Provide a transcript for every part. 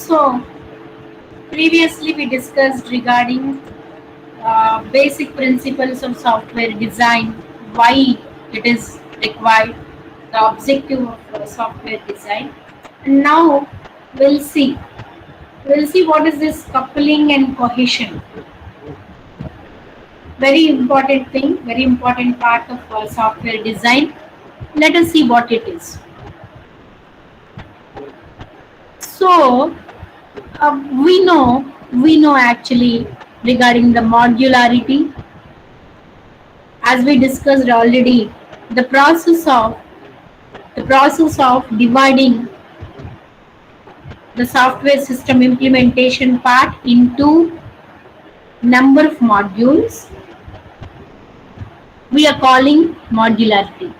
So previously we discussed regarding basic principles of software design, why it is required, the objective of software design. And now we'll see we'll see what is this coupling and cohesion. Very important thing, very important part of software design. Let us see what it is. So we know actually regarding the modularity, as we discussed already, the process of dividing the software system implementation part into number of modules, we are calling modularity.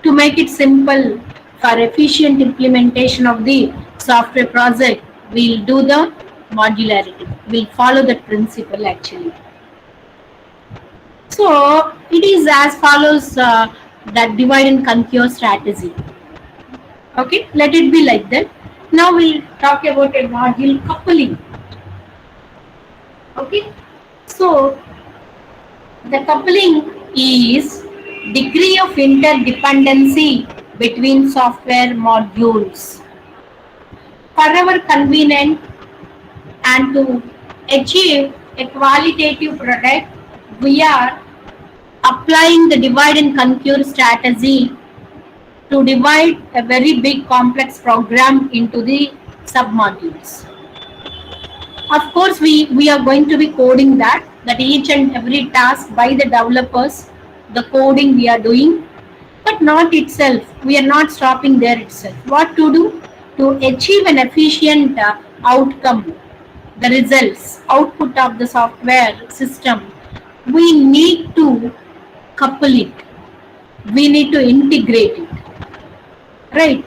To make it simple for efficient implementation of the software project, we'll do the modularity. We'll follow that principle actually. So it is as follows, that divide and conquer strategy. Okay, let it be like that. Now we'll talk about a module coupling. Okay, so the coupling is degree of interdependency between software modules. For our convenience and to achieve a qualitative product, we are applying the divide and conquer strategy to divide a very big complex program into the submodules. Of course, we are going to be coding that each and every task by the developers, the coding we are doing, but not itself. We are not stopping there itself. What to do? To achieve an efficient outcome, the results, output of the software system, we need to couple it. We need to integrate it. Right?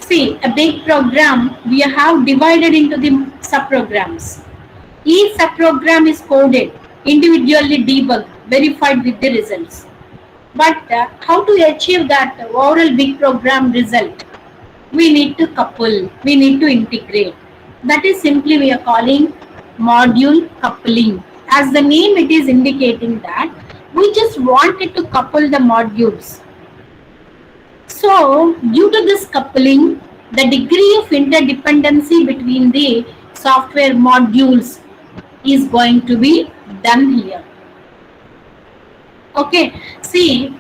See, a big program we have divided into the subprograms. Each subprogram is coded, individually debugged, verified with the results. But how to achieve that overall big program result? We need to couple, we need to integrate. That is simply we are calling module coupling. As the name it is indicating that we just wanted to couple the modules. So due to this coupling, the degree of interdependency between the software modules is going to be done here. Okay, see,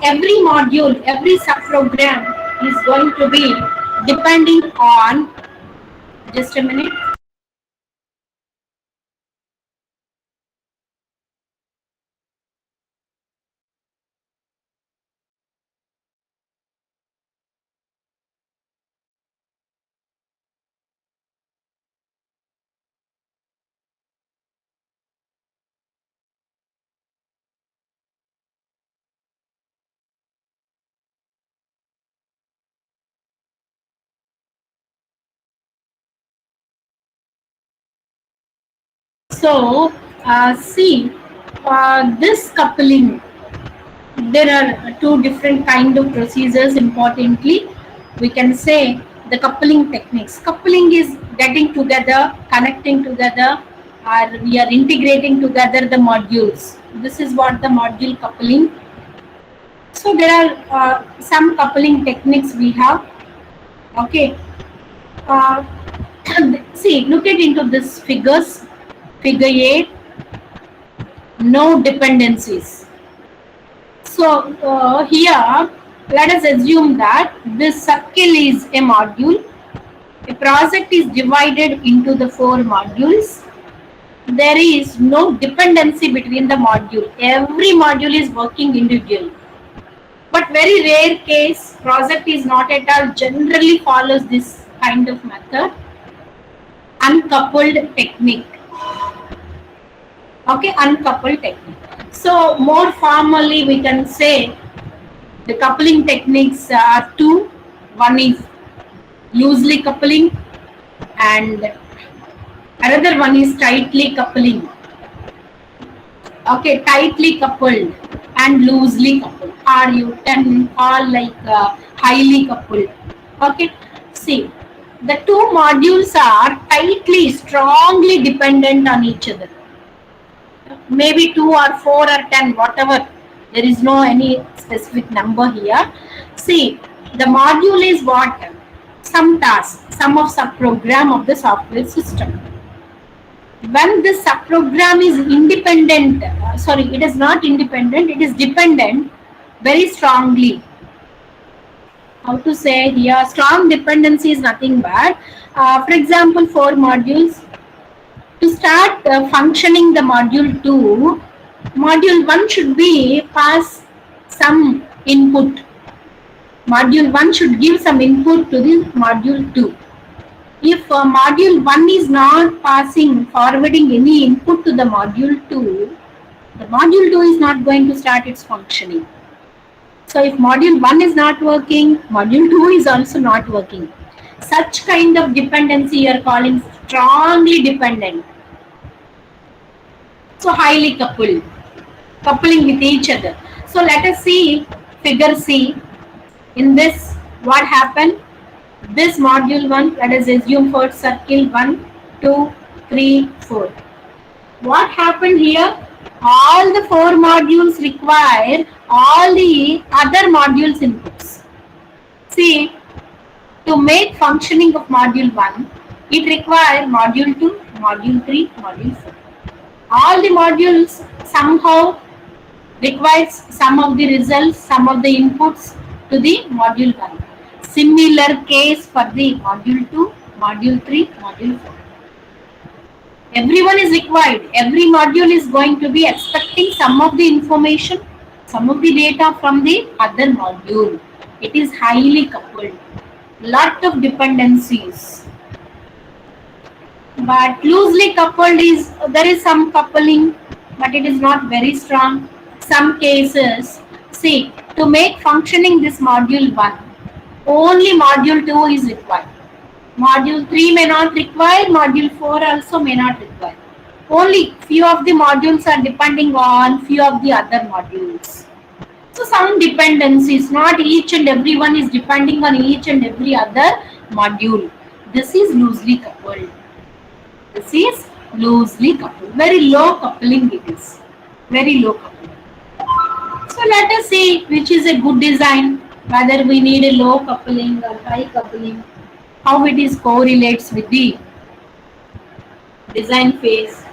every module, every subprogram is going to be depending on, just a minute. So, see, this coupling, there are two different kind of procedures. Importantly, we can say the coupling techniques. Coupling is getting together, connecting together, or we are integrating together the modules. This is what the module coupling. So there are some coupling techniques we have. Okay, uh, see, look at into this figures. Figure 8, no dependencies. So here, let us assume that this circle is a module. A project is divided into the 4 modules. There is no dependency between the module. Every module is working individually. But very rare case, project is not at all generally follows this kind of method, uncoupled technique. Okay, uncoupled technique. So more formally we can say the coupling techniques are 2. One is loosely coupling and another one is tightly coupling. Okay, tightly coupled and loosely coupled, or you can call like highly coupled. Okay, see, The two modules are tightly, strongly dependent on each other. Maybe 2 or 4 or 10, whatever. There is no any specific number here. See, the module is what? Some task, some of subprogram of the software system. When this subprogram is independent, sorry, it is not independent, it is dependent very strongly. How to say here? Strong dependency is nothing but, for example, 4 modules. To start functioning the module 2, module 1 should be pass some input. Module 1 should give some input to the module 2. If module 1 is not passing, forwarding any input to the module 2, the module 2 is not going to start its functioning. So if module 1 is not working, module 2 is also not working. Such kind of dependency you are calling strongly dependent. So highly coupled, coupling with each other. So let us see figure C. In this, what happened? This module 1, let us assume for circle 1, 2, 3, 4. What happened here? All the 4 modules require all the other modules inputs. See, to make functioning of module 1, it requires module 2, module 3, module 4. All the modules somehow requires some of the results, some of the inputs to the module 1. Similar case for the module 2, module 3, module 4. Everyone is required. Every module is going to be expecting some of the information, some of the data from the other module. It is highly coupled. Lot of dependencies. But loosely coupled is, there is some coupling, but it is not very strong. Some cases, see, to make functioning this module 1, only module 2 is required. Module 3 may not require, module 4 also may not require. Only few of the modules are depending on few of the other modules. So some dependencies, not each and every one is depending on each and every other module. This is loosely coupled. This is loosely coupled. Very low coupling it is. Very low coupling. So let us see which is a good design. Whether we need a low coupling or high coupling. How it is correlates with the design phase.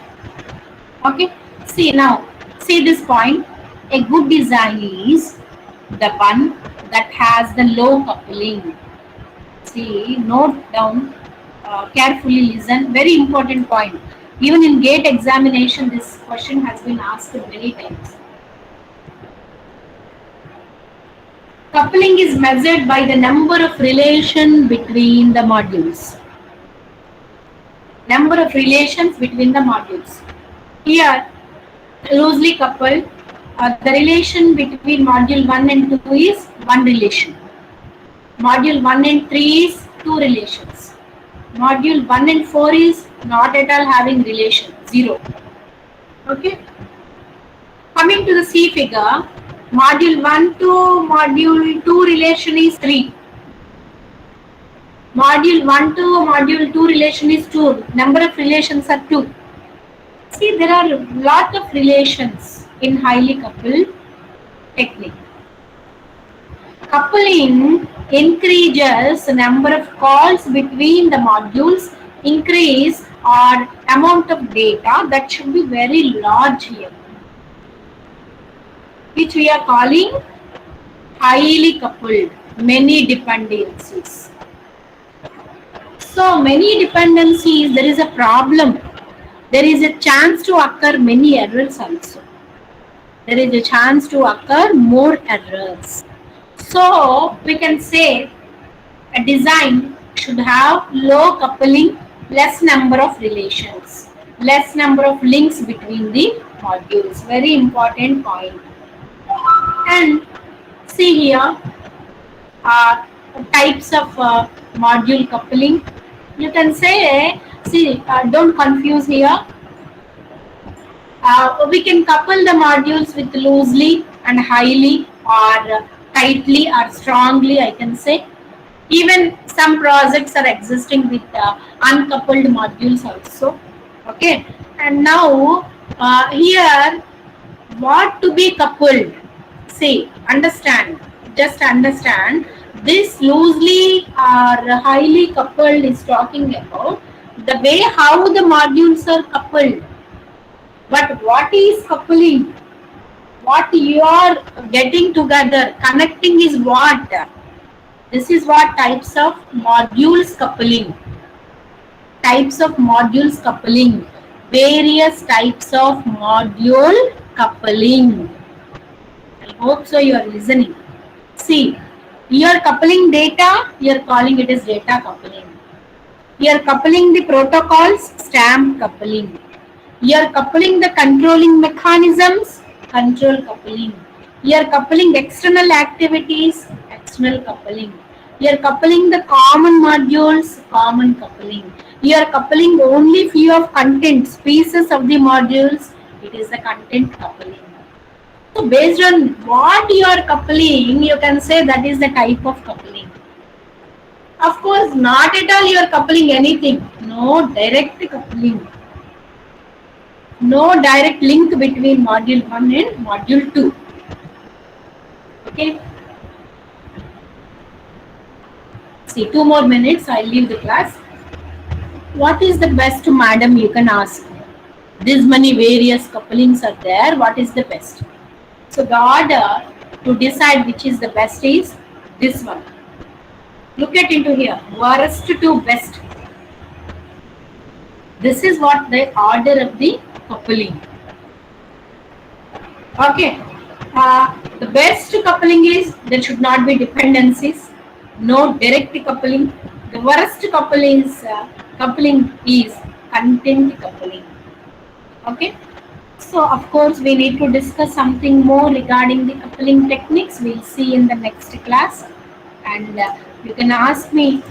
Okay. See now. See this point. A good design is the one that has the low coupling. See, note down. Carefully listen. Very important point. Even in GATE examination, this question has been asked many times. Coupling is measured by the number of relation between the modules. Number of relations between the modules. Here, loosely coupled, the relation between module 1 and 2 is 1 relation. Module 1 and 3 is 2 relations. Module 1 and 4 is not at all having relation, 0. Okay. Coming to the C figure, module 1 to module 2 relation is 3. Module 1 to module 2 relation is 2. Number of relations are 2. See, there are a lot of relations in highly coupled technique. Coupling increases the number of calls between the modules, increase or amount of data that should be very large here, which we are calling highly coupled, many dependencies. So many dependencies, there is a problem. There is a chance to occur many errors also. There is a chance to occur more errors. So we can say a design should have low coupling, less number of relations, less number of links between the modules. Very important point. And see here types of module coupling. You can say, see, don't confuse here. We can couple the modules with loosely and highly or tightly or strongly, I can say. Even some projects are existing with uncoupled modules also. Okay, and now here what to be coupled? See, understand, just understand, this loosely or highly coupled is talking about the way how the modules are coupled. But what is coupling? What you are getting together, connecting is what? This is what types of modules coupling. Types of modules coupling. Various types of module coupling. I hope so you are listening. See, you are coupling data, you are calling it as data coupling. You are coupling the protocols, stamp coupling. You are coupling the controlling mechanisms, control coupling. You are coupling external activities, external coupling. You are coupling the common modules, common coupling. You are coupling only few of contents, pieces of the modules, it is the content coupling. So based on what you are coupling, you can say that is the type of coupling. Of course, not at all you are coupling anything. No direct coupling. No direct link between module 1 and module 2. Okay. See, 2 more minutes, I'll leave the class. What is the best, madam, you can ask. This many various couplings are there. What is the best? So the order to decide which is the best is this one. Look at into here. Worst to best. This is what the order of the coupling. Okay. The best coupling is there should not be dependencies, no direct coupling. The worst coupling is content coupling. Okay. So of course we need to discuss something more regarding the coupling techniques. We'll see in the next class, and you can ask me